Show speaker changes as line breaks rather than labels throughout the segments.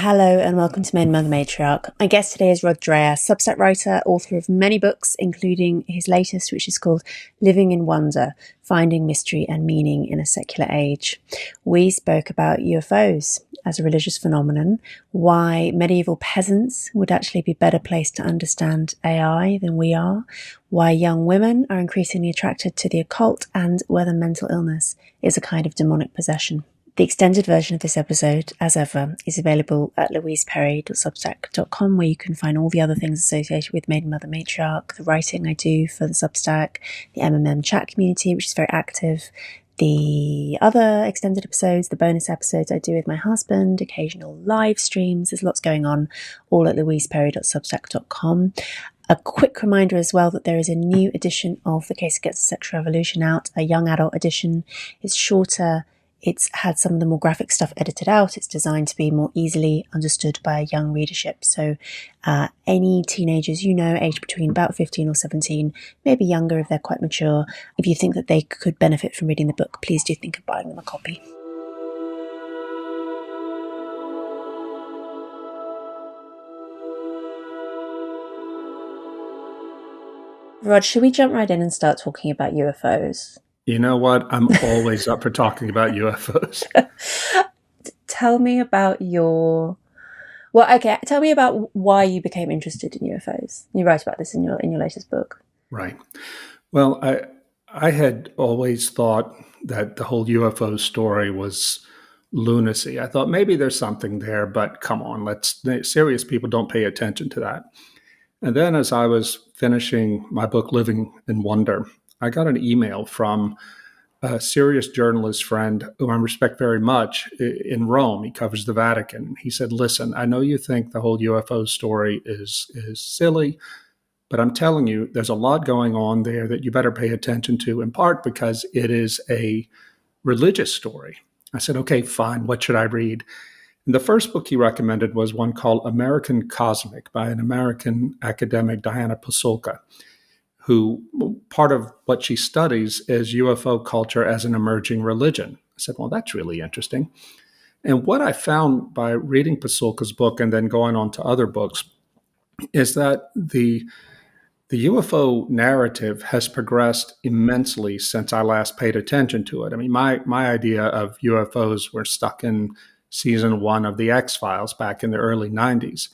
Hello and welcome to Maiden, Matriarch. My guest today is Rod Dreher, Substack writer, author of many books, including his latest, which is called Living in Wonder, Finding Mystery and Meaning in a Secular Age. We spoke about UFOs as a religious phenomenon, why medieval peasants would actually be better placed to understand AI than we are, why young women are increasingly attracted to the occult, and whether mental illness is a kind of demonic possession. The extended version of this episode, as ever, is available at louiseperry.substack.com, where you can find all the other things associated with Maiden Mother Matriarch, the writing I do for the Substack, the MMM chat community, which is very active, the other extended episodes, the bonus episodes I do with my husband, occasional live streams. There's lots going on, all at louiseperry.substack.com. A quick reminder as well that there is a new edition of The Case Against the Sexual Revolution out, a young adult edition. It's shorter. It's had some of the more graphic stuff edited out. It's designed to be more easily understood by a young readership. So any teenagers you know, aged between about 15 or 17, maybe younger if they're quite mature, if you think that they could benefit from reading the book, please do think of buying them a copy. Rod, should we jump right in and start talking about UFOs?
You know what? I'm always up for talking about UFOs.
Tell me about tell me about why you became interested in UFOs. You write about this in your latest book.
Right. Well, I had always thought that the whole UFO story was lunacy. I thought maybe there's something there, but come on, serious people don't pay attention to that. And then as I was finishing my book, Living in Wonder, I got an email from a serious journalist friend whom I respect very much in Rome. He covers the Vatican. He said, listen, I know you think the whole UFO story is silly, but I'm telling you, there's a lot going on there that you better pay attention to, in part because it is a religious story. I said, okay, fine. What should I read? And the first book he recommended was one called American Cosmic by an American academic, Diana Pasulka, who part of what she studies is UFO culture as an emerging religion. I said, well, that's really interesting. And what I found by reading Pasulka's book and then going on to other books is that the UFO narrative has progressed immensely since I last paid attention to it. I mean, my idea of UFOs were stuck in season 1 of The X-Files back in the early 90s.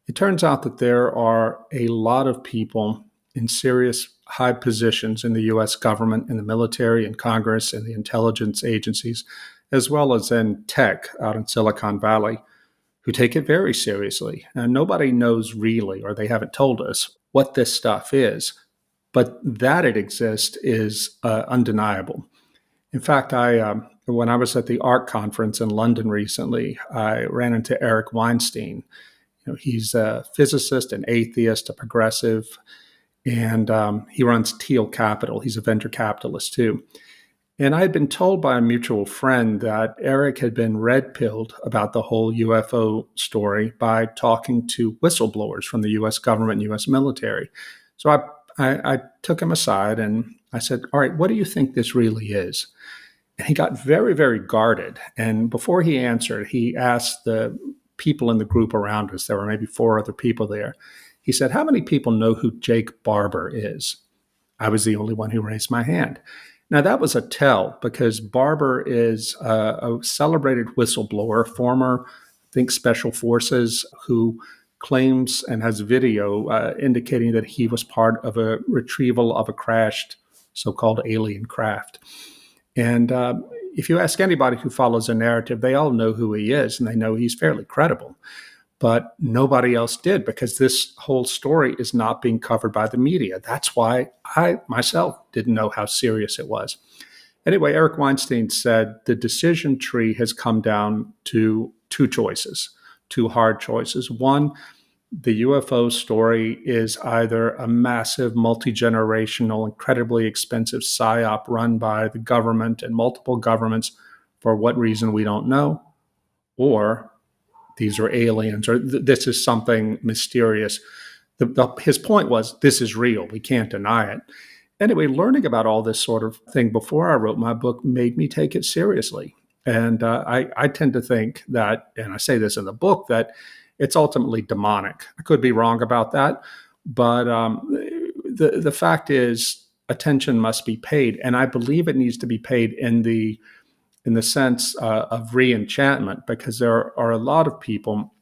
It turns out that there are a lot of people in serious high positions in the U.S. government, in the military, in Congress, in the intelligence agencies, as well as in tech out in Silicon Valley, who take it very seriously. And nobody knows really, or they haven't told us, what this stuff is. But that it exists is undeniable. In fact, when I was at the ARC conference in London recently, I ran into Eric Weinstein. He's a physicist, an atheist, a progressive, and he runs Teal Capital. He's a venture capitalist too. And I had been told by a mutual friend that Eric had been red-pilled about the whole UFO story by talking to whistleblowers from the U.S. government and U.S. military. So I took him aside and I said, all right, what do you think this really is? And he got very, very guarded. And before he answered, he asked the people in the group around us, there were maybe 4 other people there, he said, how many people know who Jake Barber is? I was the only one who raised my hand. Now, that was a tell because Barber is a celebrated whistleblower, former, I think, special forces, who claims and has video indicating that he was part of a retrieval of a crashed so-called alien craft. And if you ask anybody who follows a narrative, they all know who he is and they know he's fairly credible. But nobody else did because this whole story is not being covered by the media. That's why I myself didn't know how serious it was. Anyway, Eric Weinstein said the decision tree has come down to 2 choices, 2 hard choices. One, the UFO story is either a massive, multi-generational, incredibly expensive psyop run by the government and multiple governments for what reason we don't know, or these are aliens, or this is something mysterious. His point was, this is real. We can't deny it. Anyway, learning about all this sort of thing before I wrote my book made me take it seriously. And I tend to think that, and I say this in the book, that it's ultimately demonic. I could be wrong about that, but the fact is, attention must be paid, and I believe it needs to be paid in the sense of re-enchantment, because there are a lot of people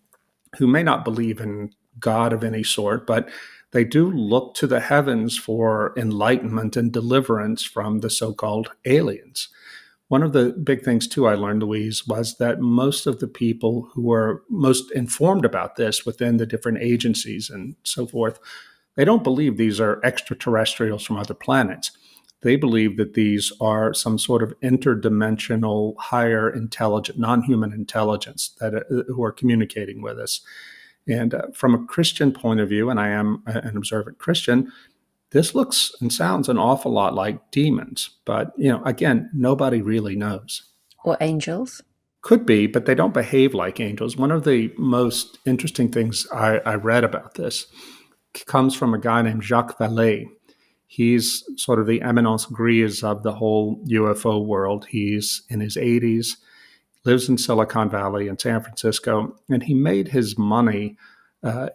who may not believe in God of any sort, but they do look to the heavens for enlightenment and deliverance from the so-called aliens. One of the big things, too, I learned, Louise, was that most of the people who were most informed about this within the different agencies and so forth, they don't believe these are extraterrestrials from other planets. They believe that these are some sort of interdimensional, higher intelligent, non-human intelligence that who are communicating with us. And from a Christian point of view, and I am an observant Christian, this looks and sounds an awful lot like demons. But, again, nobody really knows.
Or angels.
Could be, but they don't behave like angels. One of the most interesting things I read about this comes from a guy named Jacques Vallee. He's sort of the eminence grise of the whole UFO world. He's in his 80s, lives in Silicon Valley in San Francisco, and he made his money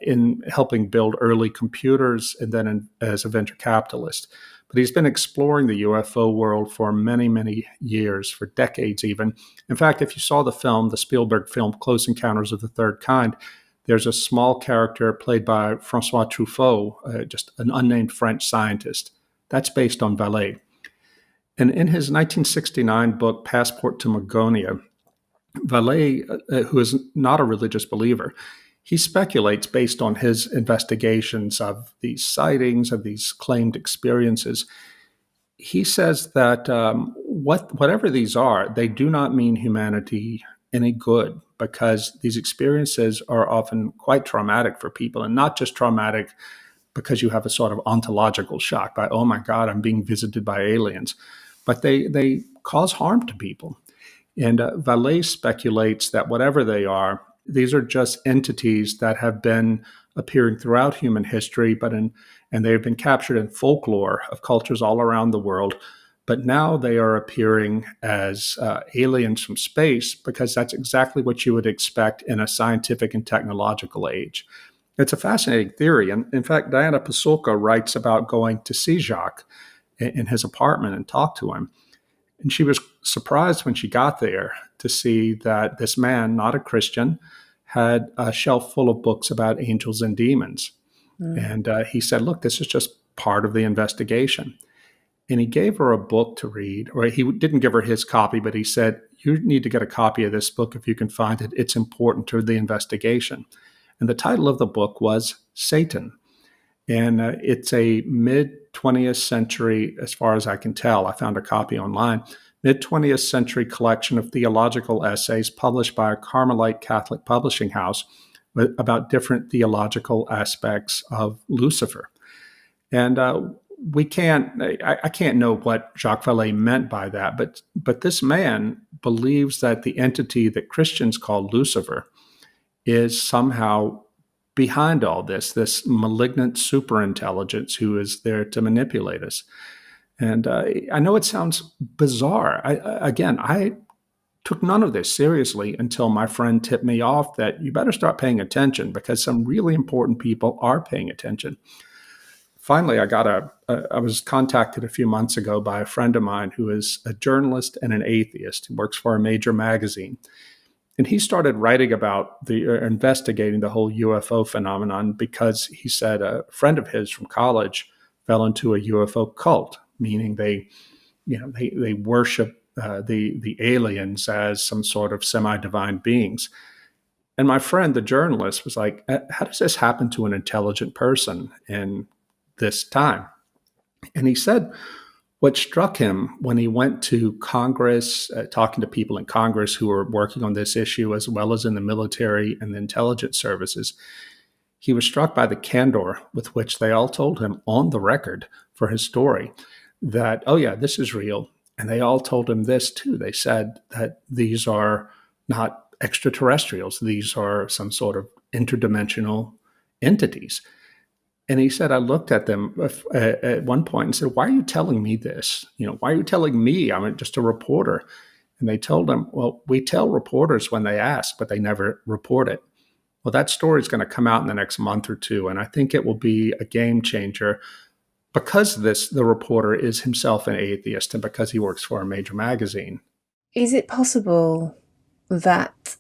in helping build early computers and then as a venture capitalist. But he's been exploring the UFO world for many, many years, for decades even. In fact, if you saw the Spielberg film, Close Encounters of the Third Kind, there's a small character played by Francois Truffaut, just an unnamed French scientist. That's based on Vallee. And in his 1969 book, Passport to Magonia, Vallee, who is not a religious believer, he speculates based on his investigations of these sightings, of these claimed experiences. He says that whatever these are, they do not mean humanity any good, because these experiences are often quite traumatic for people, and not just traumatic because you have a sort of ontological shock by, oh my God, I'm being visited by aliens, but they cause harm to people. And Vallee speculates that whatever they are, these are just entities that have been appearing throughout human history, and they've been captured in folklore of cultures all around the world. But now they are appearing as aliens from space, because that's exactly what you would expect in a scientific and technological age. It's a fascinating theory. And in fact, Diana Pasulka writes about going to see Jacques in his apartment and talk to him. And she was surprised when she got there to see that this man, not a Christian, had a shelf full of books about angels and demons. And he said, look, this is just part of the investigation. And he gave her a book to read, or he didn't give her his copy, but he said, you need to get a copy of this book if you can find it. It's important to the investigation. And the title of the book was Satan. And it's a mid-20th century, as far as I can tell, I found a copy online, mid-20th century collection of theological essays published by a Carmelite Catholic publishing house about different theological aspects of Lucifer. And I can't know what Jacques Vallee meant by that, but this man believes that the entity that Christians call Lucifer is somehow behind all this malignant superintelligence who is there to manipulate us. And I know it sounds bizarre. I took none of this seriously until my friend tipped me off that you better start paying attention, because some really important people are paying attention. Finally, I was contacted a few months ago by a friend of mine who is a journalist and an atheist who works for a major magazine. And he started writing about investigating the whole UFO phenomenon, because he said a friend of his from college fell into a UFO cult, meaning they worship the aliens as some sort of semi-divine beings. And my friend, the journalist, was like, how does this happen to an intelligent person in this time? And he said, what struck him when he went to Congress, talking to people in Congress who were working on this issue, as well as in the military and the intelligence services, he was struck by the candor with which they all told him on the record for his story that, oh yeah, this is real. And they all told him this too. They said that these are not extraterrestrials. These are some sort of interdimensional entities. And he said, I looked at them at one point and said, why are you telling me this? Why are you telling me? I'm just a reporter. And they told him, well, we tell reporters when they ask, but they never report it. Well, that story is going to come out in the next month or two, and I think it will be a game changer because the reporter is himself an atheist and because he works for a major magazine.
Is it possible that,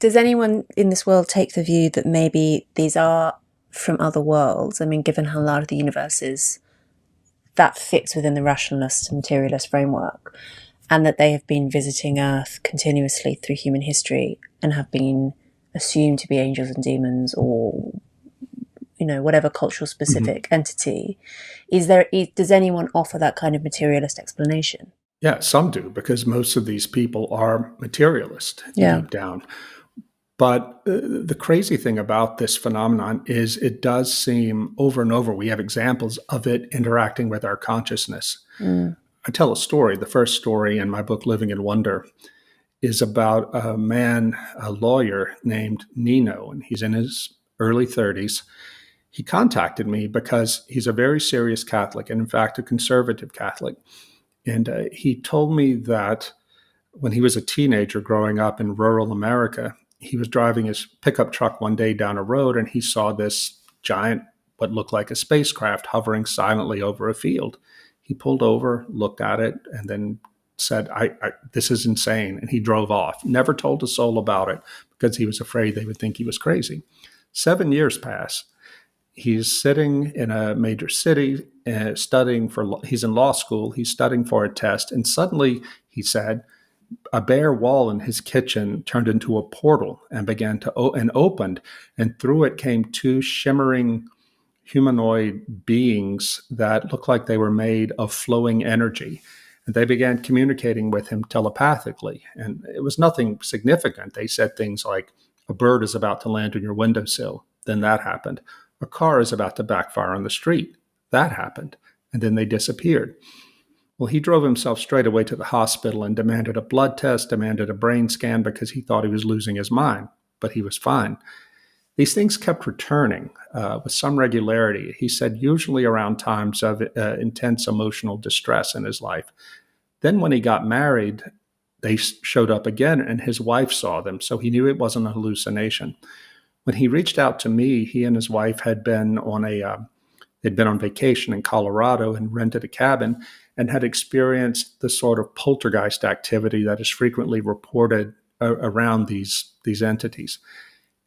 does anyone in this world take the view that maybe these are from other worlds? I mean, given how large the universe is, that fits within the rationalist and materialist framework, and that they have been visiting Earth continuously through human history and have been assumed to be angels and demons, or whatever cultural specific entity. Does anyone offer that kind of materialist explanation?
Yeah, some do, because most of these people are materialist deep down. But the crazy thing about this phenomenon is it does seem over and over, we have examples of it interacting with our consciousness. I tell a story. The first story in my book, Living in Wonder, is about a man, a lawyer named Nino, and he's in his early 30s. He contacted me because he's a very serious Catholic, and in fact, a conservative Catholic. And he told me that when he was a teenager growing up in rural America, he was driving his pickup truck one day down a road, and he saw this giant, what looked like a spacecraft, hovering silently over a field. He pulled over, looked at it, and then said, this is insane. And he drove off, never told a soul about it because he was afraid they would think he was crazy. 7 years pass. He's sitting in a major city studying he's in law school. He's studying for a test. And suddenly, he said, a bare wall in his kitchen turned into a portal and began to opened. And through it came two shimmering humanoid beings that looked like they were made of flowing energy. And they began communicating with him telepathically. And it was nothing significant. They said things like, a bird is about to land on your windowsill. Then that happened. A car is about to backfire on the street. That happened. And then they disappeared. Well, he drove himself straight away to the hospital and demanded a blood test, demanded a brain scan because he thought he was losing his mind, but he was fine. These things kept returning with some regularity. He said usually around times of intense emotional distress in his life. Then when he got married, they showed up again and his wife saw them, so he knew it wasn't a hallucination. When he reached out to me, he and his wife had been on vacation in Colorado and rented a cabin and had experienced the sort of poltergeist activity that is frequently reported around these entities.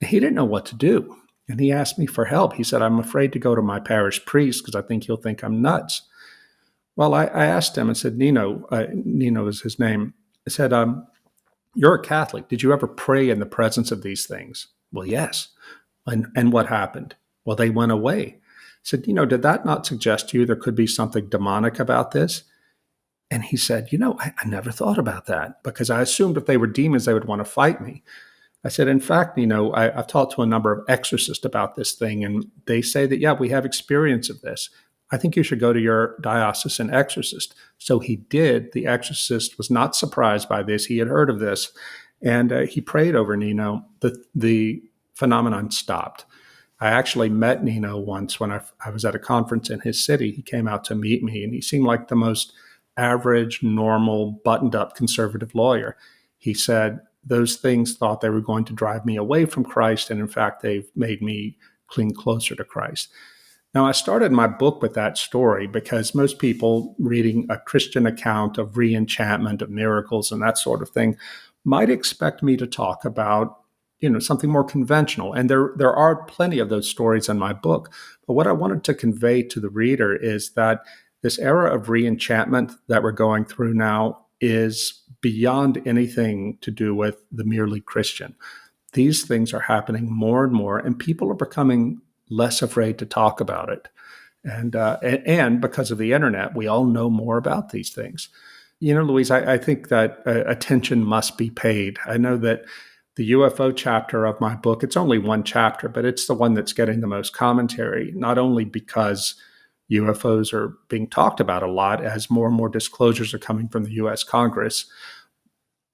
He didn't know what to do. And he asked me for help. He said, I'm afraid to go to my parish priest because I think he'll think I'm nuts. Well, I asked him, I said, Nino is his name. I said, you're a Catholic. Did you ever pray in the presence of these things? Well, yes. And what happened? Well, they went away. I said, did that not suggest to you there could be something demonic about this? And he said, I never thought about that because I assumed if they were demons, they would want to fight me. I said, in fact, I've talked to a number of exorcists about this thing, and they say that, yeah, we have experience of this. I think you should go to your diocesan exorcist. So he did. The exorcist was not surprised by this. He had heard of this, and he prayed over Nino. The phenomenon stopped. I actually met Nino once when I was at a conference in his city. He came out to meet me, and he seemed like the most average, normal, buttoned-up conservative lawyer. He said, those things thought they were going to drive me away from Christ, and in fact, they've made me cling closer to Christ. Now, I started my book with that story because most people reading a Christian account of re-enchantment, of miracles, and that sort of thing might expect me to talk about, something more conventional. And there are plenty of those stories in my book. But what I wanted to convey to the reader is that this era of re-enchantment that we're going through now is beyond anything to do with the merely Christian. These things are happening more and more, and people are becoming less afraid to talk about it. And because of the internet, we all know more about these things. Louise, I think that attention must be paid. I know that the UFO chapter of my book, it's only one chapter, but it's the one that's getting the most commentary, not only because UFOs are being talked about a lot as more and more disclosures are coming from the U.S. Congress,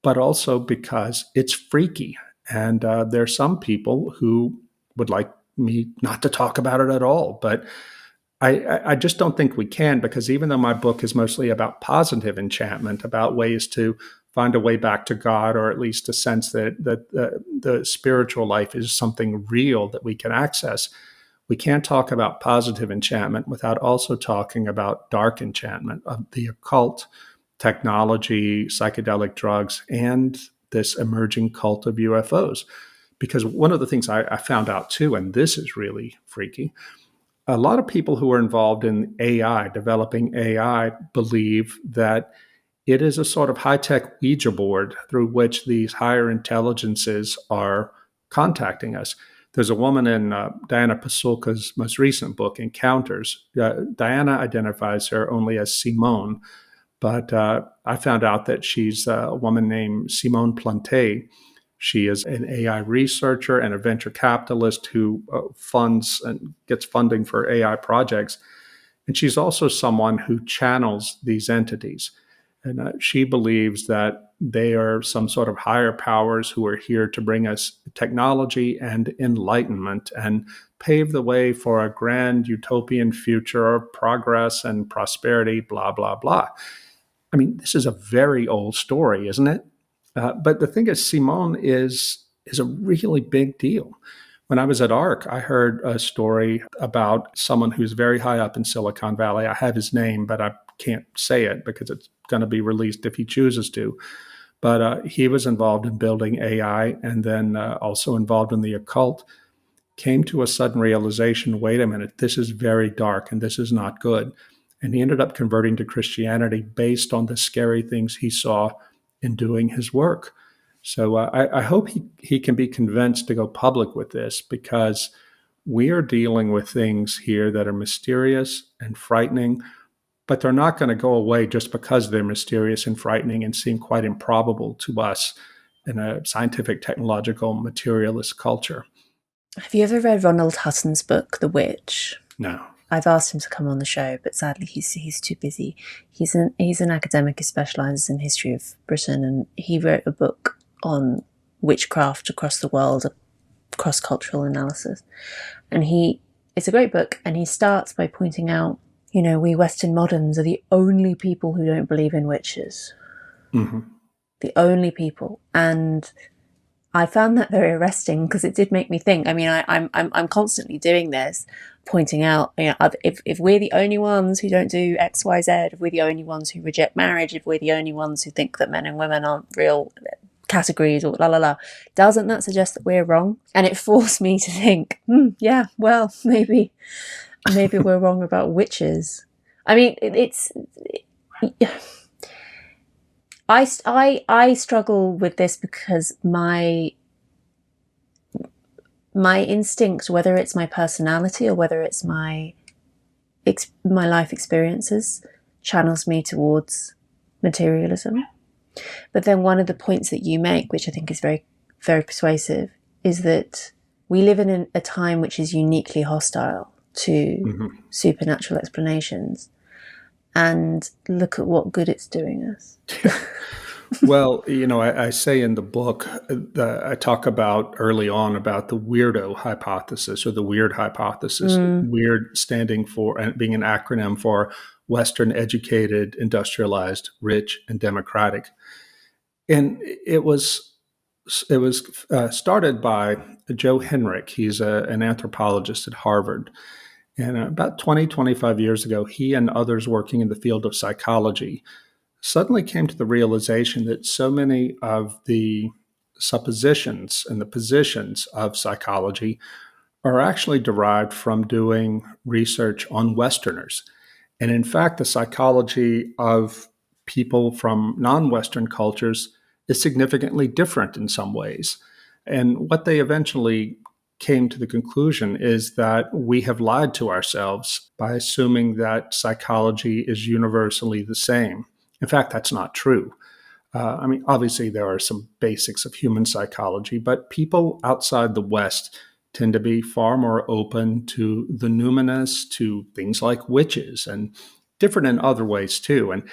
but also because it's freaky. And there are some people who would like me not to talk about it at all. But I just don't think we can, because even though my book is mostly about positive enchantment, about ways to find a way back to God, or at least a sense that the spiritual life is something real that we can access, we can't talk about positive enchantment without also talking about dark enchantment of the occult, technology, psychedelic drugs, and this emerging cult of UFOs. Because one of the things I found out too, and this is really freaky, a lot of people who are involved in AI, developing AI, believe that it is a sort of high-tech Ouija board through which these higher intelligences are contacting us. There's a woman in Diana Pasulka's most recent book, Encounters. Diana identifies her only as Simone, but I found out that she's a woman named Simone Plante. She is an AI researcher and a venture capitalist who funds and gets funding for AI projects. And she's also someone who channels these entities. And she believes that they are some sort of higher powers who are here to bring us technology and enlightenment and pave the way for a grand utopian future of progress and prosperity, blah, blah, blah. I mean, this is a very old story, isn't it? But the thing is, Simone is a really big deal. When I was at ARC, I heard a story about someone who's very high up in Silicon Valley. I have his name, but I can't say it because it's going to be released if he chooses to. But he was involved in building AI and then also involved in the occult, came to a sudden realization, wait a minute, this is very dark and this is not good. And he ended up converting to Christianity based on the scary things he saw in doing his work. So I hope he can be convinced to go public with this, because we are dealing with things here that are mysterious and frightening, but they're not going to go away just because they're mysterious and frightening and seem quite improbable to us in a scientific, technological, materialist culture.
Have you ever read Ronald Hutton's book, The Witch?
No.
I've asked him to come on the show, but sadly he's too busy. He's an academic who specialises in history of Britain, and he wrote a book on witchcraft across the world, a cross-cultural analysis. And it's a great book, and he starts by pointing out, we Western moderns are the only people who don't believe in witches.
Mm-hmm.
The only people. And I found that very arresting, because it did make me think. I mean, I'm constantly doing this, pointing out, if we're the only ones who don't do X, Y, Z, if we're the only ones who reject marriage, if we're the only ones who think that men and women aren't real categories, or la la la, doesn't that suggest that we're wrong? And it forced me to think, yeah, well, maybe we're wrong about witches. I mean, I struggle with this because my instinct, whether it's my personality or whether it's my life experiences, channels me towards materialism. But then one of the points that you make, which I think is very, very persuasive, is that we live in a time which is uniquely hostile to supernatural explanations. And look at what good it's doing us.
Well, I say in the book, I talk about early on about the weirdo hypothesis, or the weird hypothesis. Weird standing for, and being an acronym for Western educated, industrialized, rich, and democratic. And it was started by Joe Henrich. He's an anthropologist at Harvard. And about 20, 25 years ago, he and others working in the field of psychology suddenly came to the realization that so many of the suppositions and the positions of psychology are actually derived from doing research on Westerners. And in fact, the psychology of people from non-Western cultures is significantly different in some ways. And what they eventually came to the conclusion is that we have lied to ourselves by assuming that psychology is universally the same. In fact, that's not true. I mean, obviously, there are some basics of human psychology, but people outside the West tend to be far more open to the numinous, to things like witches, and different in other ways, too. And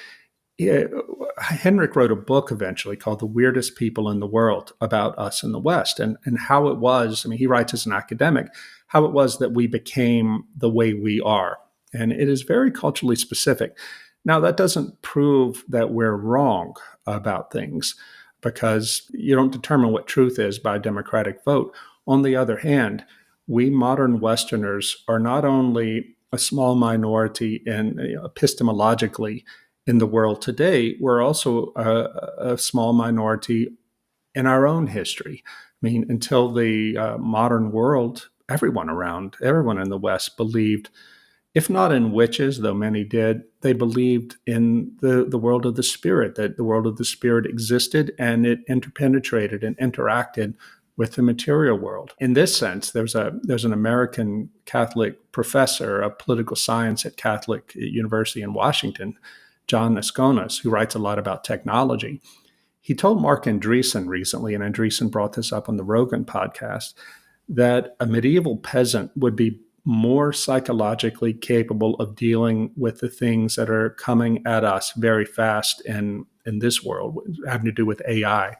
Henrik wrote a book eventually called The Weirdest People in the World about us in the West, and how it was, I mean, he writes as an academic, how it was that we became the way we are. And it is very culturally specific. Now, that doesn't prove that we're wrong about things, because you don't determine what truth is by democratic vote. On the other hand, we modern Westerners are not only a small minority in, epistemologically in the world today, we're also a small minority in our own history. I mean, until the modern world, everyone in the West believed, if not in witches, though many did, they believed in the world of the spirit, that the world of the spirit existed and it interpenetrated and interacted with the material world. In this sense, there's an American Catholic professor of political science at Catholic University in Washington, John Asconas, who writes a lot about technology. He told Mark Andreessen recently, and Andreessen brought this up on the Rogan podcast, that a medieval peasant would be more psychologically capable of dealing with the things that are coming at us very fast in this world, having to do with AI,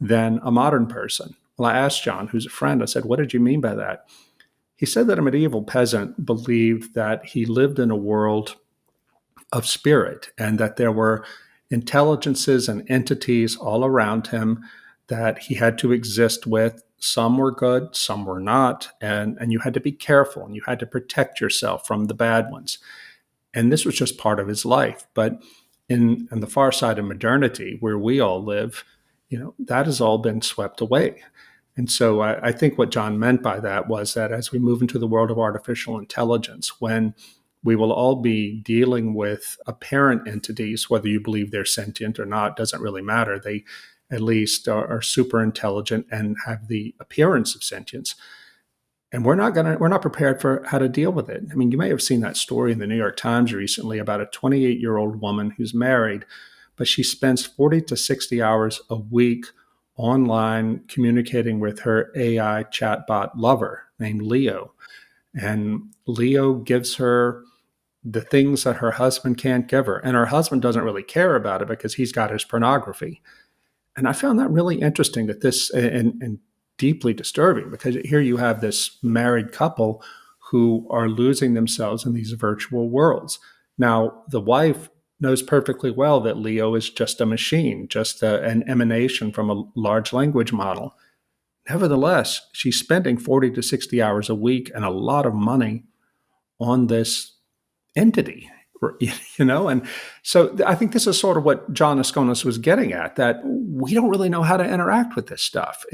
than a modern person. Well, I asked John, who's a friend, I said, what did you mean by that? He said that a medieval peasant believed that he lived in a world of spirit and that there were intelligences and entities all around him that he had to exist with. Some were good, some were not, and you had to be careful and you had to protect yourself from the bad ones. And this was just part of his life. But in the far side of modernity, where we all live, that has all been swept away. And so I think what John meant by that was that as we move into the world of artificial intelligence, when we will all be dealing with apparent entities, whether you believe they're sentient or not, doesn't really matter. They at least are super intelligent and have the appearance of sentience. And we're not prepared for how to deal with it. I mean, you may have seen that story in the New York Times recently about a 28-year-old woman who's married, but she spends 40 to 60 hours a week online communicating with her AI chatbot lover named Leo. And Leo gives her the things that her husband can't give her. And her husband doesn't really care about it because he's got his pornography. And I found that really interesting, that this, and deeply disturbing, because here you have this married couple who are losing themselves in these virtual worlds. Now, the wife knows perfectly well that Leo is just a machine, just an emanation from a large language model. Nevertheless, she's spending 40 to 60 hours a week and a lot of money on this entity, and so I think this is sort of what John Asconas was getting at, that we don't really know how to interact with this stuff.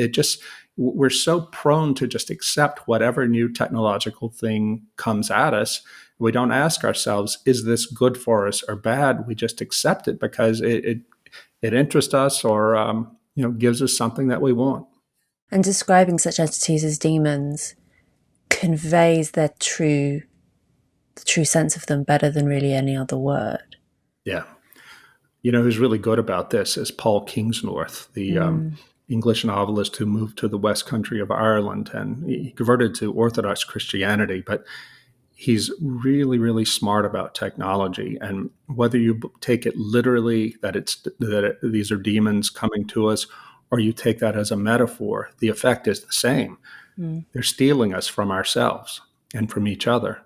We're so prone to just accept whatever new technological thing comes at us. We don't ask ourselves, is this good for us or bad? We just accept it because it interests us or gives us something that we want.
And describing such entities as demons conveys the true sense of them better than really any other word.
Yeah. Who's really good about this is Paul Kingsnorth, the English novelist who moved to the West Country of Ireland, and he converted to Orthodox Christianity, but he's really, really smart about technology. And whether you take it literally, that these are demons coming to us, or you take that as a metaphor, the effect is the same. They're stealing us from ourselves and from each other.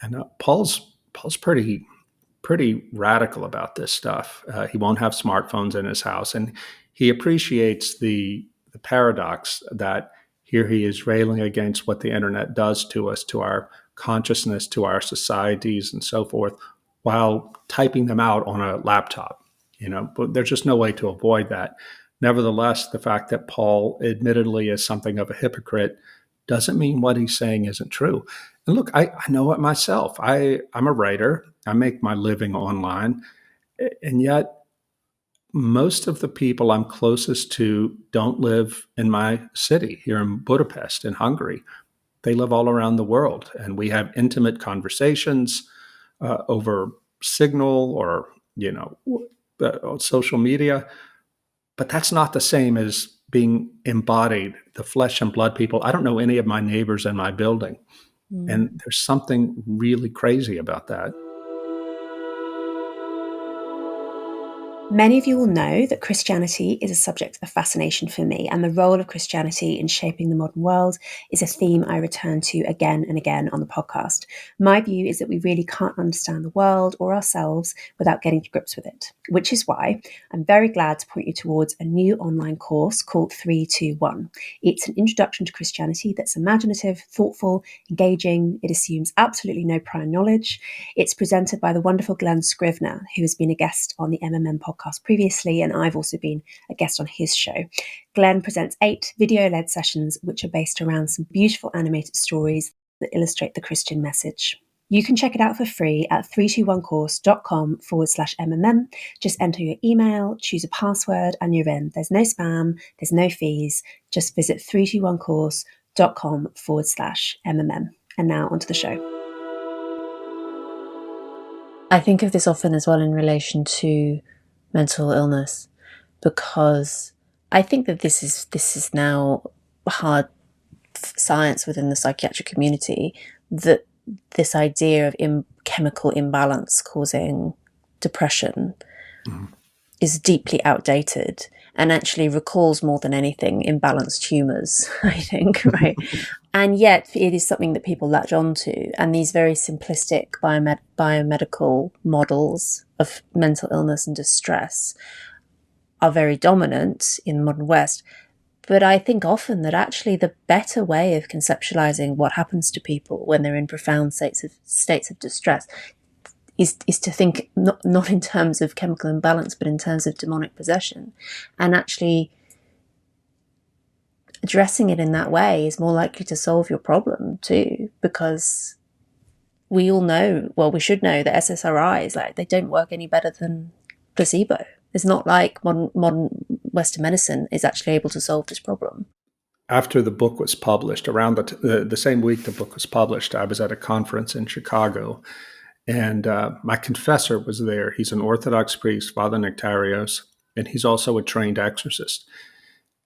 And Paul's pretty radical about this stuff. He won't have smartphones in his house, and he appreciates the paradox that here he is railing against what the internet does to us, to our consciousness, to our societies, and so forth, while typing them out on a laptop. But there's just no way to avoid that. Nevertheless, the fact that Paul admittedly is something of a hypocrite doesn't mean what he's saying isn't true. And look, I know it myself. I'm a writer. I make my living online. And yet, most of the people I'm closest to don't live in my city here in Budapest, in Hungary. They live all around the world. And we have intimate conversations over Signal or, social media. But that's not the same as being embodied, the flesh and blood people. I don't know any of my neighbors in my building. And there's something really crazy about that.
Many of you will know that Christianity is a subject of fascination for me, and the role of Christianity in shaping the modern world is a theme I return to again and again on the podcast. My view is that we really can't understand the world or ourselves without getting to grips with it, which is why I'm very glad to point you towards a new online course called 321. It's an introduction to Christianity that's imaginative, thoughtful, engaging. It assumes absolutely no prior knowledge. It's presented by the wonderful Glenn Scrivener, who has been a guest on the MMM podcast previously, and I've also been a guest on his show. Glenn presents 8 video-led sessions which are based around some beautiful animated stories that illustrate the Christian message. You can check it out for free at 321course.com/MMM. Just enter your email, choose a password, and you're in. There's no spam, there's no fees. Just visit 321course.com/MMM. And now onto the show. I think of this often as well in relation to mental illness, because I think that this is now hard science within the psychiatric community, that this idea of chemical imbalance causing depression is deeply outdated and actually recalls more than anything imbalanced humours, I think, right? And yet it is something that people latch onto, and these very simplistic biomedical models of mental illness and distress are very dominant in the modern West. But I think often that actually the better way of conceptualizing what happens to people when they're in profound states of distress is to think not in terms of chemical imbalance, but in terms of demonic possession. And actually addressing it in that way is more likely to solve your problem too, because we all know, well, we should know that SSRIs, like, they don't work any better than placebo. It's not like modern Western medicine is actually able to solve this problem.
After the book was published, around the same week the book was published, I was at a conference in Chicago, and my confessor was there. He's an Orthodox priest, Father Nectarios, and he's also a trained exorcist.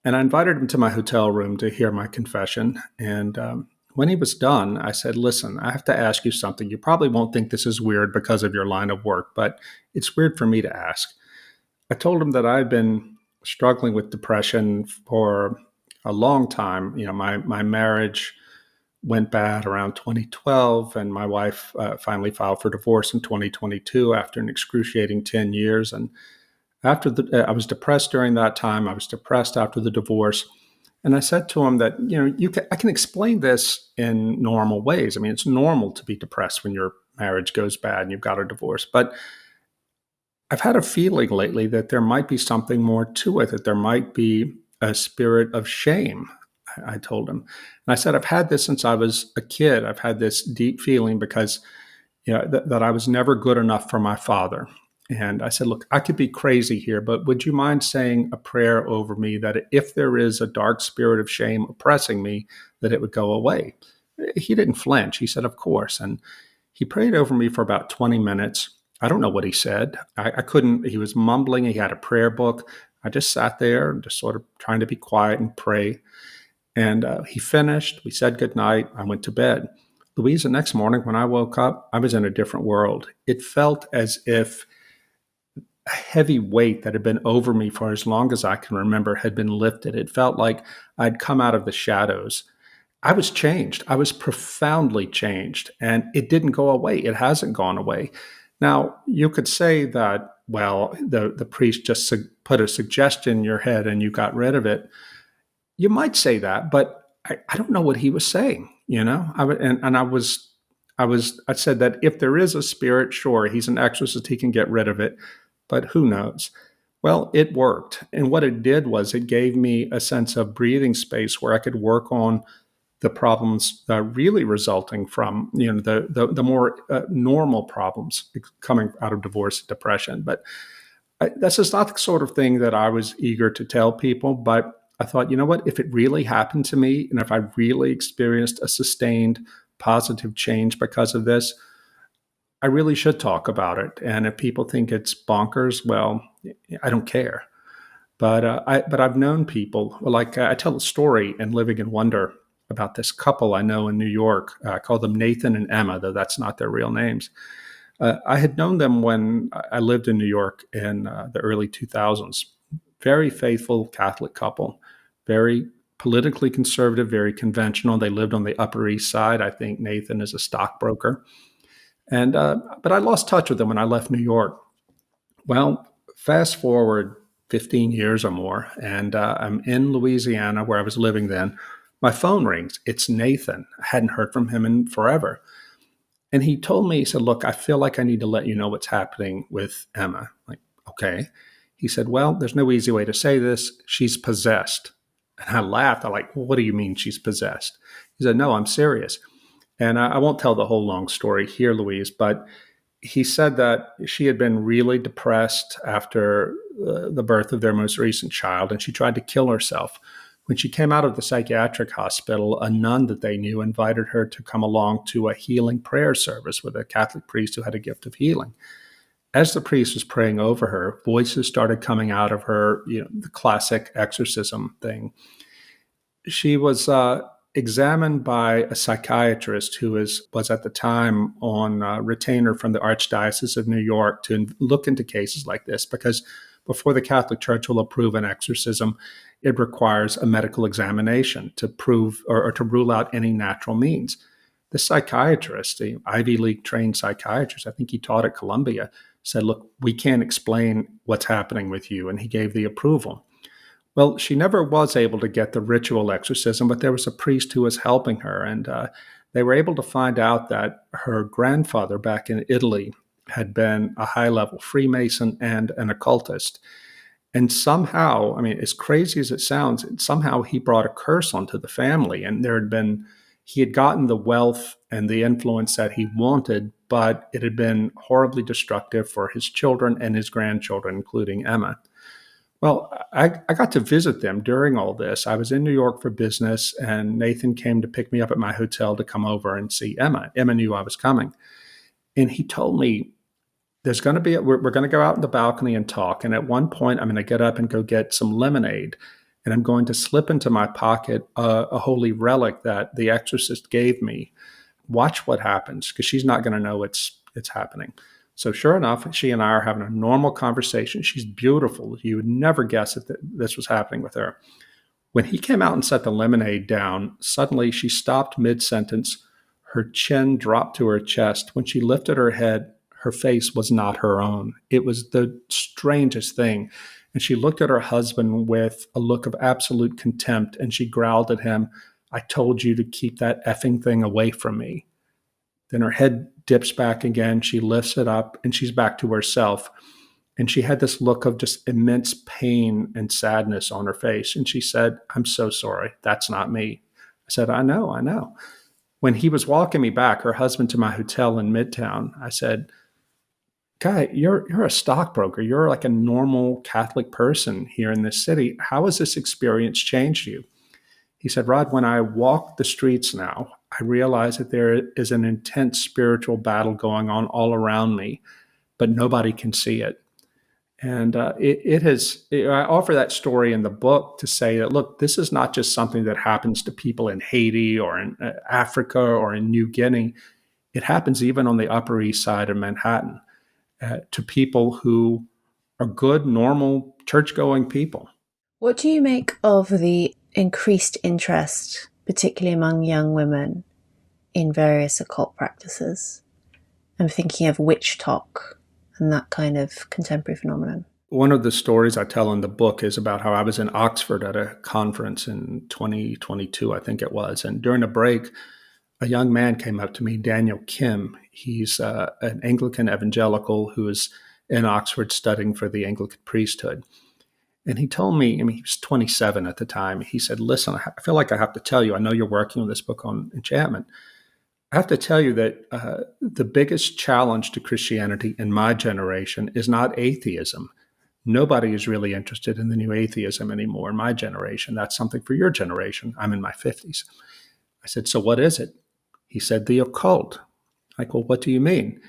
And I invited him to my hotel room to hear my confession. And when he was done, I said, listen, I have to ask you something. You probably won't think this is weird because of your line of work, but it's weird for me to ask. I told him that I've been struggling with depression for a long time. You know, my marriage went bad around 2012, and my wife finally filed for divorce in 2022 after an excruciating 10 years. And after I was depressed during that time. I was depressed after the divorce. And I said to him that, I can explain this in normal ways. I mean, it's normal to be depressed when your marriage goes bad and you've got a divorce. But I've had a feeling lately that there might be something more to it, that there might be a spirit of shame, I told him. And I said, I've had this since I was a kid. I've had this deep feeling because that I was never good enough for my father. And I said, look, I could be crazy here, but would you mind saying a prayer over me that if there is a dark spirit of shame oppressing me, that it would go away? He didn't flinch. He said, of course. And he prayed over me for about 20 minutes. I don't know what he said. I couldn't, he was mumbling. He had a prayer book. I just sat there and just sort of trying to be quiet and pray. And he finished. We said goodnight. I went to bed. Louise, the next morning when I woke up, I was in a different world. It felt as if a heavy weight that had been over me for as long as I can remember had been lifted. It felt like I'd come out of the shadows. I was changed. I was profoundly changed, and it didn't go away. It hasn't gone away. Now, you could say that, well, the priest just put a suggestion in your head and you got rid of it. You might say that, but I don't know what he was saying, I said that if there is a spirit, sure, he's an exorcist, he can get rid of it, but who knows? Well, it worked. And what it did was it gave me a sense of breathing space where I could work on the problems really resulting from, the more normal problems coming out of divorce and depression. But that's just not the sort of thing that I was eager to tell people. But I thought, you know what, if it really happened to me and if I really experienced a sustained positive change because of this, I really should talk about it. And if people think it's bonkers, well, I don't care. But I've known people, like I tell a story in Living in Wonder about this couple I know in New York. I call them Nathan and Emma, though that's not their real names. I had known them when I lived in New York in the early 2000s. Very faithful Catholic couple, very politically conservative, very conventional. They lived on the Upper East Side. I think Nathan is a stockbroker. And but I lost touch with them when I left New York. Well, fast forward 15 years or more, and I'm in Louisiana where I was living then. My phone rings. It's Nathan. I hadn't heard from him in forever. And he told me, he said, look, I feel like I need to let you know what's happening with Emma. I'm like, okay. He said, well, there's no easy way to say this. She's possessed. And I laughed. I'm like, well, what do you mean she's possessed? He said, no, I'm serious. And I won't tell the whole long story here, Louise, but he said that she had been really depressed after the birth of their most recent child, and she tried to kill herself. When she came out of the psychiatric hospital, a nun that they knew invited her to come along to a healing prayer service with a Catholic priest who had a gift of healing. As the priest was praying over her, voices started coming out of her, the classic exorcism thing. She was examined by a psychiatrist who was at the time on retainer from the Archdiocese of New York to look into cases like this, because before the Catholic Church will approve an exorcism, it requires a medical examination to prove or to rule out any natural means. The psychiatrist, the Ivy League trained psychiatrist, I think he taught at Columbia, said, look, we can't explain what's happening with you. And he gave the approval. Well, she never was able to get the ritual exorcism, but there was a priest who was helping her. And they were able to find out that her grandfather back in Italy had been a high-level Freemason and an occultist. And somehow, I mean, as crazy as it sounds, somehow he brought a curse onto the family. And he had gotten the wealth and the influence that he wanted, but it had been horribly destructive for his children and his grandchildren, including Emma. Well, I got to visit them during all this. I was in New York for business, and Nathan came to pick me up at my hotel to come over and see Emma. Emma knew I was coming. And he told me, we're going to go out in the balcony and talk. And at one point, I'm going to get up and go get some lemonade. And I'm going to slip into my pocket a holy relic that the exorcist gave me. Watch what happens, because she's not going to know it's happening. So sure enough, she and I are having a normal conversation. She's beautiful. You would never guess that this was happening with her. When he came out and set the lemonade down, suddenly she stopped mid-sentence. Her chin dropped to her chest. When she lifted her head, her face was not her own. It was the strangest thing. And she looked at her husband with a look of absolute contempt, and she growled at him, I told you to keep that effing thing away from me. Then her head dips back again. She lifts it up, and she's back to herself. And she had this look of just immense pain and sadness on her face. And she said, I'm so sorry. That's not me. I said, I know. When he was walking me back, her husband, to my hotel in Midtown, I said, Guy, you're a stockbroker. You're like a normal Catholic person here in this city. How has this experience changed you? He said, Rod, when I walk the streets now, I realize that there is an intense spiritual battle going on all around me, but nobody can see it. And I offer that story in the book to say that, look, this is not just something that happens to people in Haiti or in Africa or in New Guinea. It happens even on the Upper East Side of Manhattan to people who are good, normal, church-going people.
What do you make of the increased interest, particularly among young women, in various occult practices? I'm thinking of witch talk and that kind of contemporary phenomenon.
One of the stories I tell in the book is about how I was in Oxford at a conference in 2022, I think it was. And during a break, a young man came up to me, Daniel Kim. He's an Anglican evangelical who is in Oxford studying for the Anglican priesthood. And he told me, he was 27 at the time. He said, listen, I feel like I have to tell you, I know you're working on this book on enchantment. I have to tell you that the biggest challenge to Christianity in my generation is not atheism. Nobody is really interested in the new atheism anymore in my generation. That's something for your generation. I'm in my 50s. I said, so what is it? He said, the occult. Like, well, what do you mean?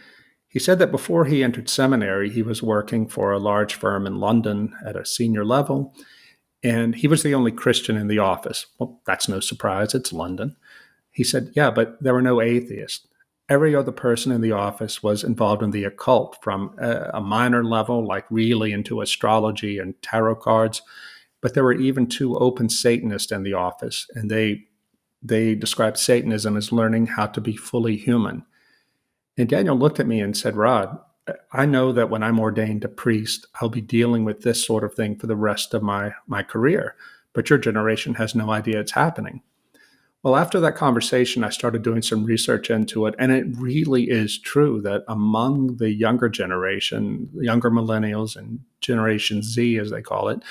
He said that before he entered seminary, he was working for a large firm in London at a senior level, and he was the only Christian in the office. Well, that's no surprise. It's London. He said, yeah, but there were no atheists. every other person in the office was involved in the occult, from a minor level, like really into astrology and tarot cards. But there were even two open Satanists in the office, and they described Satanism as learning how to be fully human. And Daniel looked at me and said, Rod, I know that when I'm ordained a priest, I'll be dealing with this sort of thing for the rest of my career. But your generation has no idea it's happening. Well, after that conversation, I started doing some research into it. And it really is true that among the younger generation, the younger millennials and Generation Z, as they call it,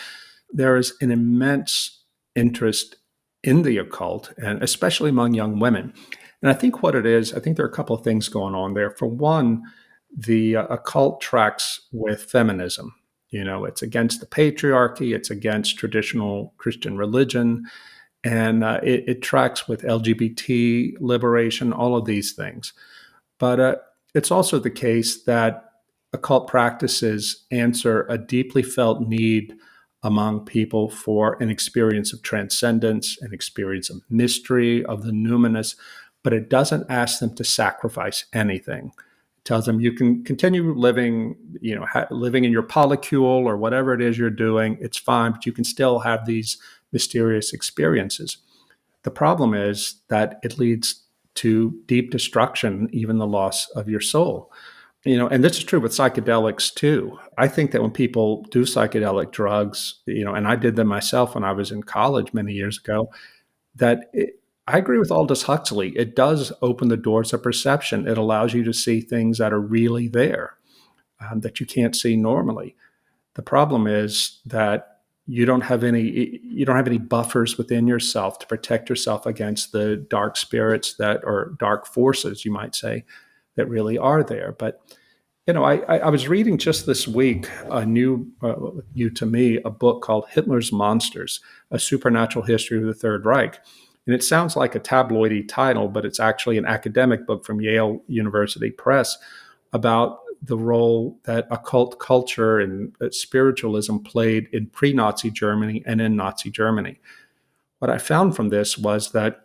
there is an immense interest in the occult, and especially among young women. And I think what it is, I think there are a couple of things going on there. For one, the occult tracks with feminism. You know, it's against the patriarchy, it's against traditional Christian religion, and it tracks with LGBT liberation, all of these things. But it's also the case that occult practices answer a deeply felt need among people for an experience of transcendence, an experience of mystery, of the numinous, but it doesn't ask them to sacrifice anything. It tells them you can continue living, living in your polycule or whatever it is you're doing. It's fine, but you can still have these mysterious experiences. The problem is that it leads to deep destruction, even the loss of your soul. And this is true with psychedelics too. I think that when people do psychedelic drugs, and I did them myself when I was in college many years ago, I agree with Aldous Huxley. It does open the doors of perception. It allows you to see things that are really there, that you can't see normally. The problem is that you don't have any buffers within yourself to protect yourself against the dark spirits or dark forces, you might say, that really are there. But I was reading just this week a new to me, a book called Hitler's Monsters: A Supernatural History of the Third Reich. And it sounds like a tabloidy title, but it's actually an academic book from Yale University Press about the role that occult culture and spiritualism played in pre-Nazi Germany and in Nazi Germany. What I found from this was that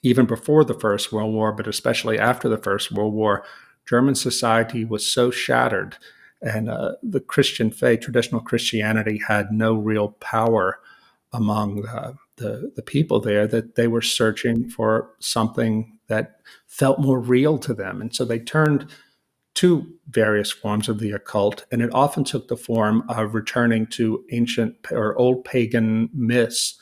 even before the First World War, but especially after the First World War, German society was so shattered, and the Christian faith, traditional Christianity, had no real power among the people there, that they were searching for something that felt more real to them. And so they turned to various forms of the occult, and it often took the form of returning to ancient or old pagan myths.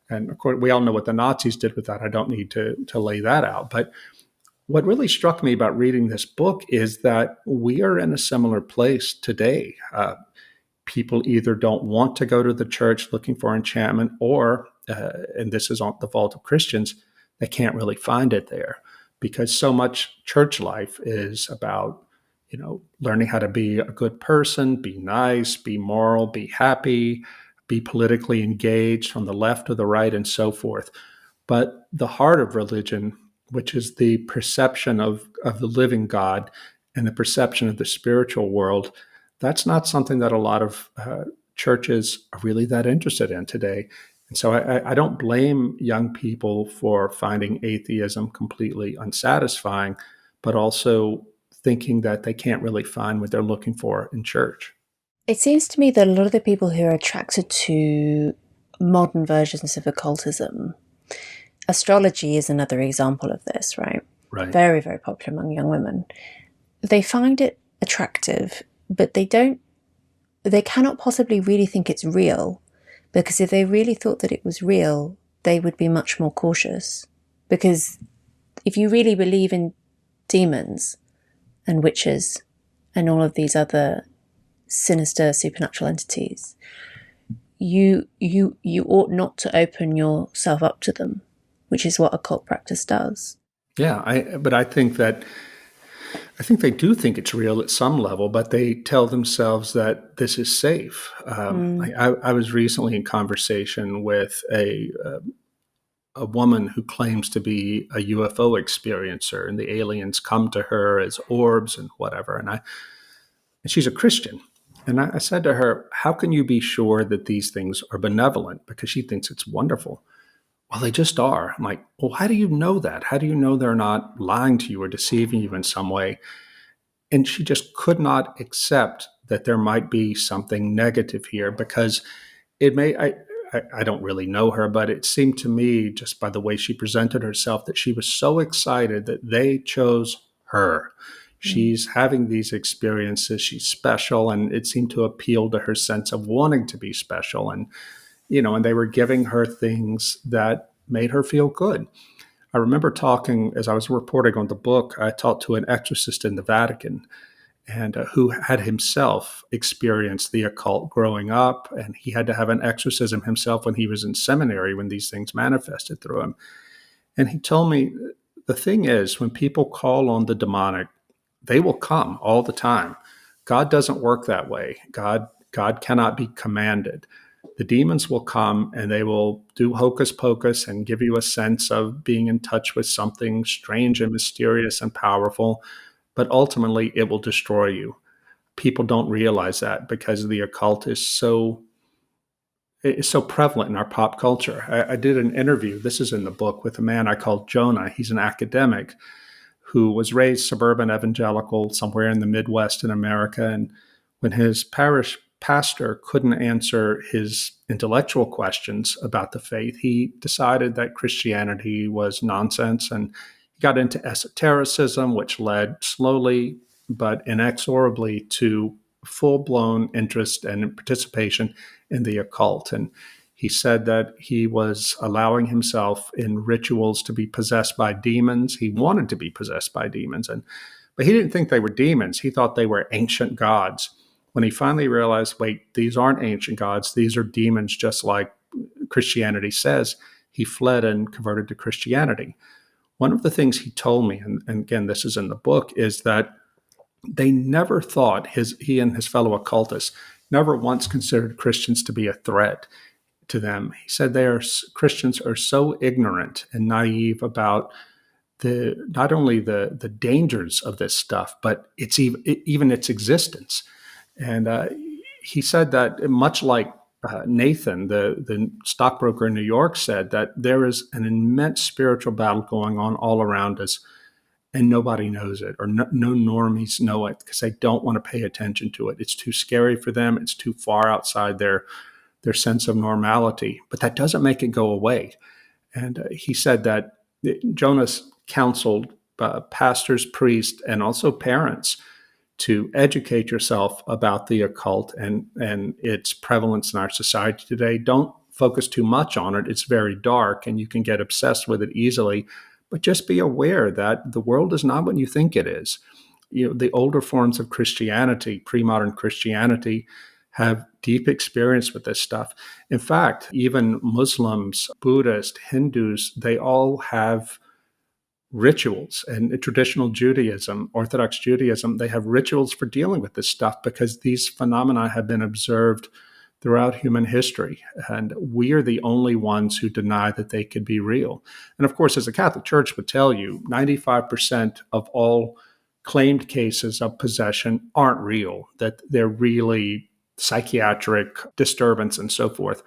And of course, we all know what the Nazis did with that. I don't need to lay that out. But what really struck me about reading this book is that we are in a similar place today. People either don't want to go to the church looking for enchantment, or, and this is the fault of Christians, they can't really find it there, because so much church life is about, learning how to be a good person, be nice, be moral, be happy, be politically engaged from the left or the right, and so forth. But the heart of religion, which is the perception of the living God and the perception of the spiritual world, that's not something that a lot of churches are really that interested in today. And so I don't blame young people for finding atheism completely unsatisfying, but also thinking that they can't really find what they're looking for in church.
It seems to me that a lot of the people who are attracted to modern versions of occultism, astrology is another example of this, right?
Right.
Very, very popular among young women. They find it attractive, but they cannot possibly really think it's real, because if they really thought that it was real, they would be much more cautious. Because if you really believe in demons and witches and all of these other sinister supernatural entities, you ought not to open yourself up to them, which is what occult practice does.
Yeah, but I think they do think it's real at some level, but they tell themselves that this is safe. I was recently in conversation with a woman who claims to be a UFO experiencer, and the aliens come to her as orbs and whatever. And she's a Christian. And I said to her, how can you be sure that these things are benevolent? Because she thinks it's wonderful. well, they just are. I'm like, well, how do you know that? How do you know they're not lying to you or deceiving you in some way? And she just could not accept that there might be something negative here because it may, I don't really know her, but it seemed to me just by the way she presented herself that she was so excited that they chose her.
Mm.
She's having these experiences. She's special. And it seemed to appeal to her sense of wanting to be special. And they were giving her things that made her feel good. I remember talking, as I was reporting on the book, I talked to an exorcist in the Vatican and who had himself experienced the occult growing up. And he had to have an exorcism himself when he was in seminary when these things manifested through him. And he told me the thing is, when people call on the demonic, they will come all the time. God doesn't work that way. God cannot be commanded. The demons will come and they will do hocus pocus and give you a sense of being in touch with something strange and mysterious and powerful, but ultimately it will destroy you. People don't realize that because the occult is so prevalent in our pop culture. I did an interview, this is in the book, with a man I called Jonah. He's an academic who was raised suburban evangelical somewhere in the Midwest in America. And when his parish pastor couldn't answer his intellectual questions about the faith, he decided that Christianity was nonsense. And he got into esotericism, which led slowly but inexorably to full blown interest and participation in the occult. And he said that he was allowing himself in rituals to be possessed by demons. He wanted to be possessed by demons, but he didn't think they were demons. He thought they were ancient gods. When he finally realized, wait, these aren't ancient gods, these are demons, just like Christianity says, he fled and converted to Christianity. One of the things he told me, and again, this is in the book, is that they never thought, he and his fellow occultists never once considered Christians to be a threat to them. He said Christians are so ignorant and naive about not only the dangers of this stuff, but even its existence. And he said that much like Nathan, the stockbroker in New York, said that there is an immense spiritual battle going on all around us, and nobody knows it, or no normies know it because they don't want to pay attention to it. It's too scary for them. It's too far outside their sense of normality. But that doesn't make it go away. And he said that Jonas counseled pastors, priests, and also parents to educate yourself about the occult and its prevalence in our society today. Don't focus too much on it. It's very dark and you can get obsessed with it easily. But just be aware that the world is not what you think it is. The older forms of Christianity, pre-modern Christianity, have deep experience with this stuff. In fact, even Muslims, Buddhists, Hindus, they all have rituals. And traditional Judaism, Orthodox Judaism, they have rituals for dealing with this stuff because these phenomena have been observed throughout human history. And we are the only ones who deny that they could be real. And of course, as the Catholic Church would tell you, 95% of all claimed cases of possession aren't real, that they're really psychiatric disturbance and so forth.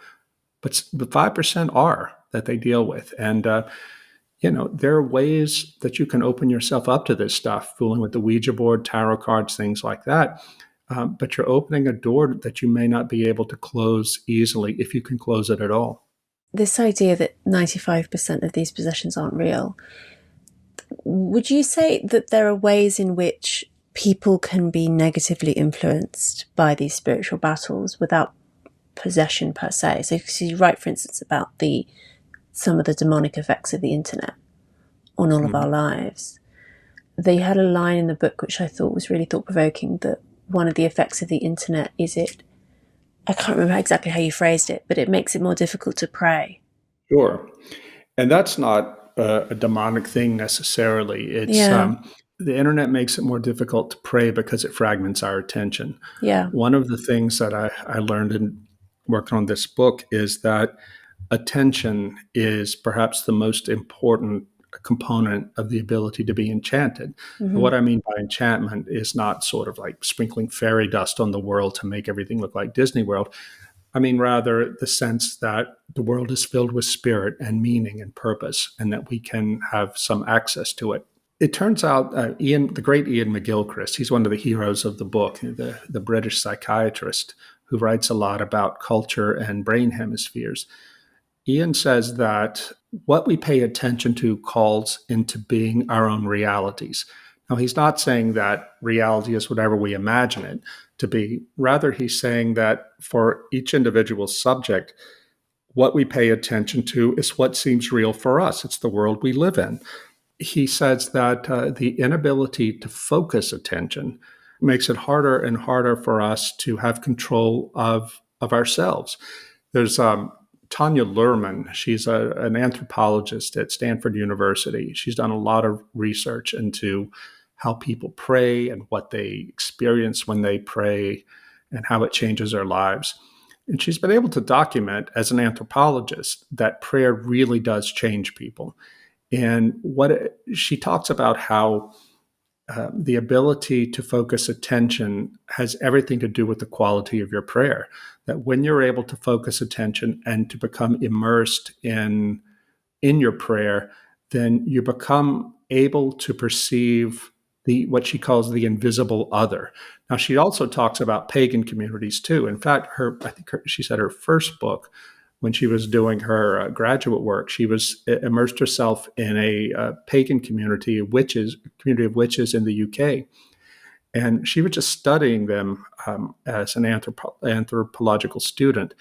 But the 5% are that they deal with. And, there are ways that you can open yourself up to this stuff, fooling with the Ouija board, tarot cards, things like that. But you're opening a door that you may not be able to close easily if you can close it at all.
This idea that 95% of these possessions aren't real, would you say that there are ways in which people can be negatively influenced by these spiritual battles without possession per se? So you write, for instance, about some of the demonic effects of the internet on all of our lives. They had a line in the book which I thought was really thought-provoking, that one of the effects of the internet is I can't remember exactly how you phrased it, but it makes it more difficult to pray.
Sure. And that's not a demonic thing necessarily. It's the internet makes it more difficult to pray because it fragments our attention.
Yeah.
One of the things that I learned in working on this book is that attention is perhaps the most important component of the ability to be enchanted.
Mm-hmm.
And what I mean by enchantment is not sort of like sprinkling fairy dust on the world to make everything look like Disney World. I mean, rather the sense that the world is filled with spirit and meaning and purpose, and that we can have some access to it. It turns out the great Ian McGilchrist, he's one of the heroes of the book, the British psychiatrist who writes a lot about culture and brain hemispheres. Ian says that what we pay attention to calls into being our own realities. Now, he's not saying that reality is whatever we imagine it to be. Rather, he's saying that for each individual subject, what we pay attention to is what seems real for us. It's the world we live in. He says that the inability to focus attention makes it harder and harder for us to have control of ourselves. There's Tanya Luhrmann. She's an anthropologist at Stanford University. She's done a lot of research into how people pray and what they experience when they pray and how it changes their lives. And she's been able to document as an anthropologist that prayer really does change people. And she talks about how the ability to focus attention has everything to do with the quality of your prayer. That when you're able to focus attention and to become immersed in your prayer, then you become able to perceive what she calls the invisible other. Now, she also talks about pagan communities too. In fact, she said her first book, when she was doing her graduate work, she was immersed herself in a pagan community of witches in the UK. And she was just studying them as an anthropological student.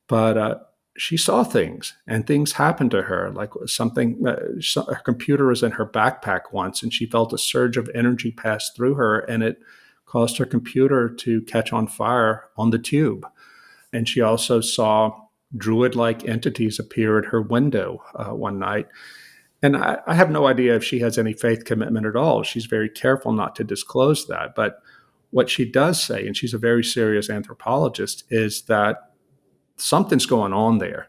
But she saw things, and things happened to her, like something, her computer was in her backpack once, and she felt a surge of energy pass through her, and it caused her computer to catch on fire on the tube. And she also saw druid-like entities appear at her window one night. And I have no idea if she has any faith commitment at all. She's very careful not to disclose that. But what she does say, and she's a very serious anthropologist, is that something's going on there.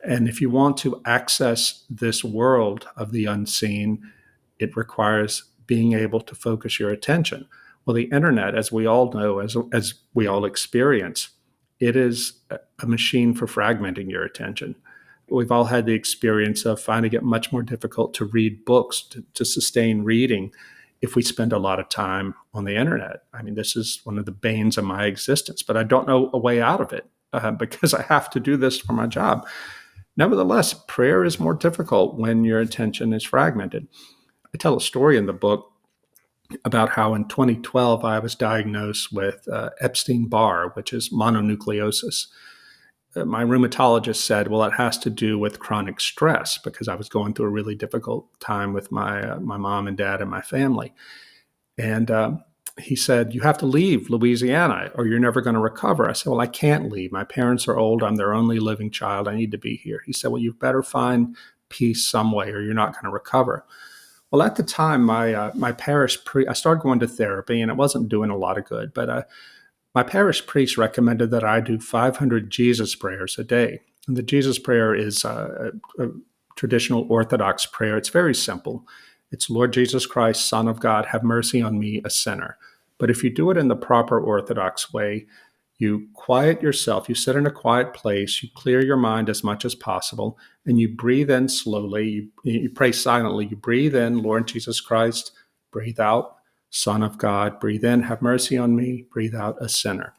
And if you want to access this world of the unseen, it requires being able to focus your attention. Well, the internet, as we all know, as we all experience, it is a machine for fragmenting your attention. We've all had the experience of finding it much more difficult to read books, to sustain reading, if we spend a lot of time on the internet. I mean, this is one of the banes of my existence, but I don't know a way out of it because I have to do this for my job. Nevertheless, prayer is more difficult when your attention is fragmented. I tell a story in the book about how in 2012 I was diagnosed with Epstein-Barr, which is mononucleosis. My rheumatologist said, well, it has to do with chronic stress, because I was going through a really difficult time with my mom and dad and my family. And he said, you have to leave Louisiana or you're never going to recover. I said, well, I can't leave. My parents are old. I'm their only living child. I need to be here. He said, well, you better find peace some way or you're not going to recover. Well, at the time, my parish priest, I started going to therapy, and it wasn't doing a lot of good, but my parish priest recommended that I do 500 Jesus prayers a day. And the Jesus prayer is a traditional Orthodox prayer. It's very simple. It's, Lord Jesus Christ, Son of God, have mercy on me, a sinner. But if you do it in the proper Orthodox way, you quiet yourself, you sit in a quiet place, you clear your mind as much as possible, and you breathe in slowly. You pray silently. You breathe in, Lord Jesus Christ, breathe out, Son of God, breathe in, have mercy on me, breathe out, a sinner.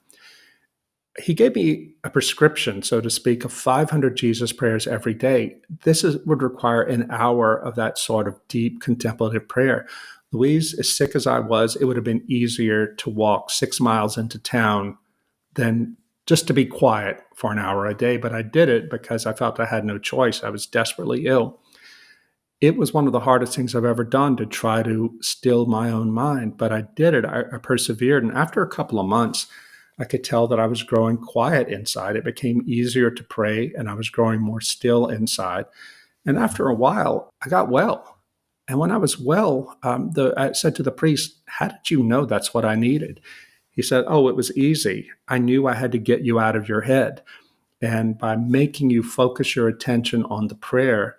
He gave me a prescription, so to speak, of 500 Jesus prayers every day. Would require an hour of that sort of deep contemplative prayer. Louise, as sick as I was, it would have been easier to walk 6 miles into town than just to be quiet for an hour a day. But I did it because I felt I had no choice. I was desperately ill. It was one of the hardest things I've ever done to try to still my own mind, but I did it. I persevered. And after a couple of months, I could tell that I was growing quiet inside. It became easier to pray, and I was growing more still inside. And after a while, I got well. And when I was well, I said to the priest, how did you know that's what I needed? He said, oh, it was easy. I knew I had to get you out of your head. And by making you focus your attention on the prayer,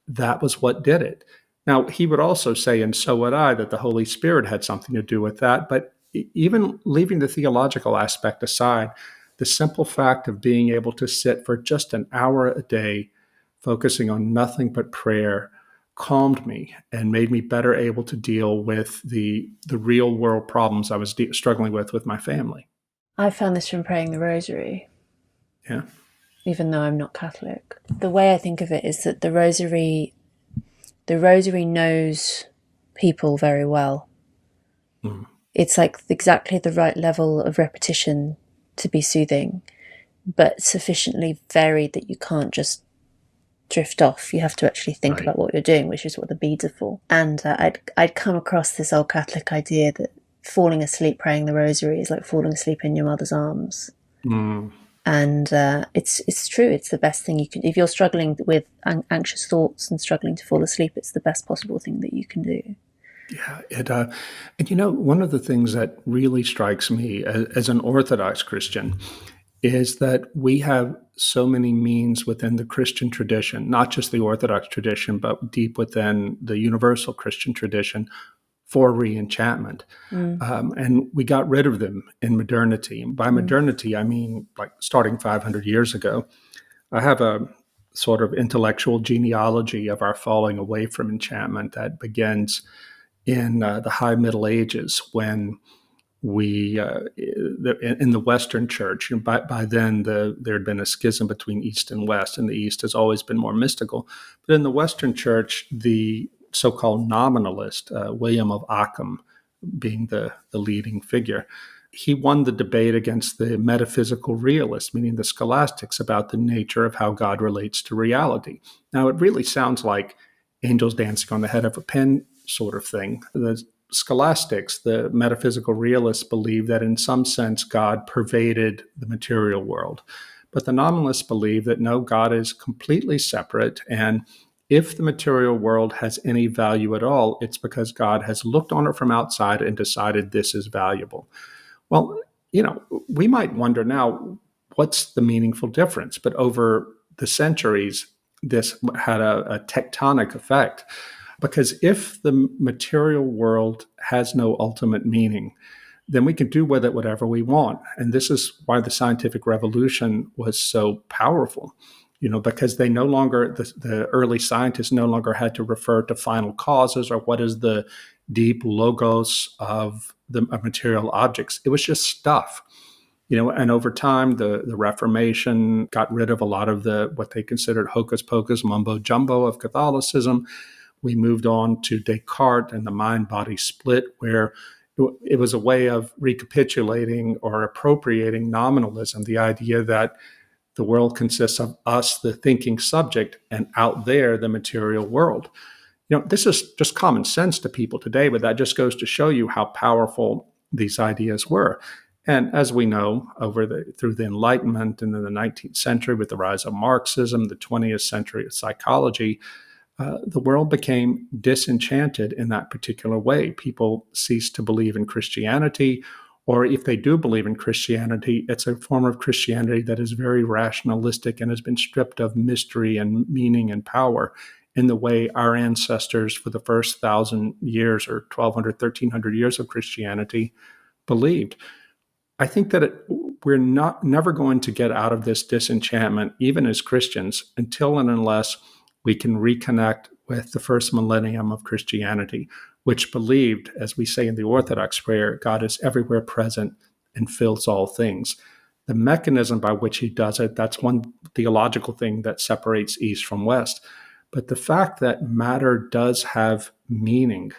that was what did it. Now, he would also say, and so would I, that the Holy Spirit had something to do with that. But even leaving the theological aspect aside, the simple fact of being able to sit for just an hour a day, focusing on nothing but prayer, calmed me and made me better able to deal with the real world problems I was struggling with my family.
I found this from praying the rosary.
Yeah.
Even though I'm not Catholic. The way I think of it is that the rosary knows people very well.
Mm.
It's like exactly the right level of repetition to be soothing, but sufficiently varied that you can't just drift off. You have to actually think about what you're doing, which is what the beads are for. And I'd come across this old Catholic idea that falling asleep praying the rosary is like falling asleep in your mother's arms.
Mm.
And it's true. It's the best thing you can. If you're struggling with anxious thoughts and struggling to fall asleep, it's the best possible thing that you can do.
Yeah, and one of the things that really strikes me as an Orthodox Christian is that we have so many means within the Christian tradition, not just the Orthodox tradition, but deep within the universal Christian tradition for re-enchantment. And we got rid of them in modernity. And by modernity, I mean like starting 500 years ago. I have a sort of intellectual genealogy of our falling away from enchantment that begins in the High Middle Ages when we in the Western Church. By then there had been a schism between East and West, and the East has always been more mystical. But in the Western Church, the so-called nominalist, William of Ockham being the leading figure, he won the debate against the metaphysical realists, meaning the scholastics, about the nature of how God relates to reality. Now, it really sounds like angels dancing on the head of a pin sort of thing. The scholastics, the metaphysical realists, believe that in some sense God pervaded the material world. But the nominalists believe that no, God is completely separate, and if the material world has any value at all, it's because God has looked on it from outside and decided this is valuable. Well, we might wonder now, what's the meaningful difference? But over the centuries, this had a tectonic effect. Because if the material world has no ultimate meaning, then we can do with it whatever we want. And this is why the scientific revolution was so powerful, because they no longer, the early scientists no longer had to refer to final causes or what is the deep logos of the material objects. It was just stuff. And over time, the Reformation got rid of a lot of what they considered hocus pocus, mumbo jumbo of Catholicism. We moved on to Descartes and the mind-body split, where it was a way of recapitulating or appropriating nominalism, the idea that the world consists of us, the thinking subject, and out there, the material world. This is just common sense to people today, but that just goes to show you how powerful these ideas were. And as we know, through the Enlightenment and in the 19th century with the rise of Marxism, the 20th century of psychology, the world became disenchanted in that particular way. People ceased to believe in Christianity, or if they do believe in Christianity, it's a form of Christianity that is very rationalistic and has been stripped of mystery and meaning and power in the way our ancestors for the first 1,000 years or 1,200, 1,300 years of Christianity believed. I think that we're never going to get out of this disenchantment, even as Christians, until and unless we can reconnect with the first millennium of Christianity, which believed, as we say in the Orthodox prayer, God is everywhere present and fills all things. The mechanism by which he does it, that's one theological thing that separates East from West. But the fact that matter does have meaning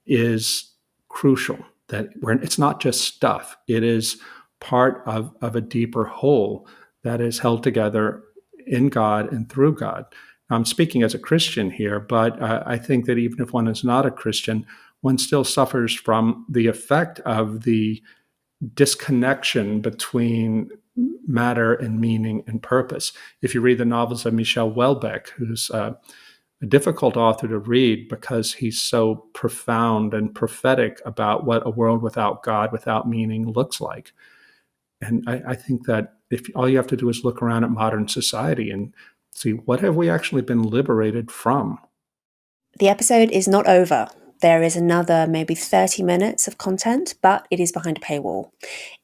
is crucial, that it's not just stuff. It is part of a deeper whole that is held together in God and through God. I'm speaking as a Christian here, but I think that even if one is not a Christian, one still suffers from the effect of the disconnection between matter and meaning and purpose. If you read the novels of Michel Houellebecq, who's a difficult author to read because he's so profound and prophetic about what a world without God, without meaning looks like. And I think that if all you have to do is look around at modern society and see what have we actually been liberated from.
The episode is not over. there is another maybe 30 minutes of content, but it is behind a paywall.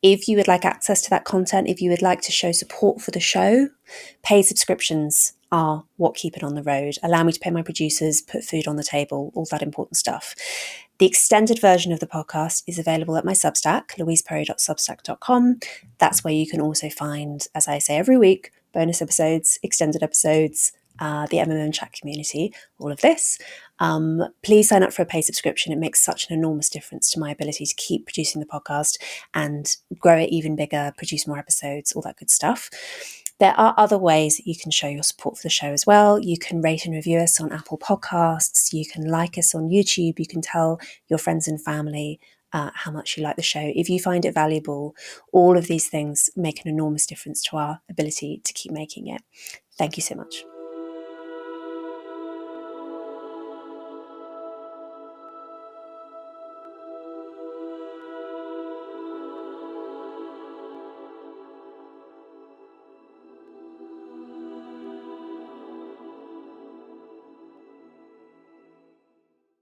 If you would like access to that content, if you would like to show support for the show, paid subscriptions are what keep it on the road. Allow me to pay my producers, put food on the table, all that important stuff. The extended version of the podcast is available at my Substack, louiseperry.substack.com. That's where you can also find, as I say every week, bonus episodes, extended episodes, the MMM chat community, all of this. Please sign up for a paid subscription. It makes such an enormous difference to my ability to keep producing the podcast and grow it even bigger, produce more episodes, all that good stuff. There are other ways that you can show your support for the show as well. You can rate and review us on Apple Podcasts. You can like us on YouTube. You can tell your friends and family how much you like the show. If you find it valuable, all of these things make an enormous difference to our ability to keep making it. Thank you so much.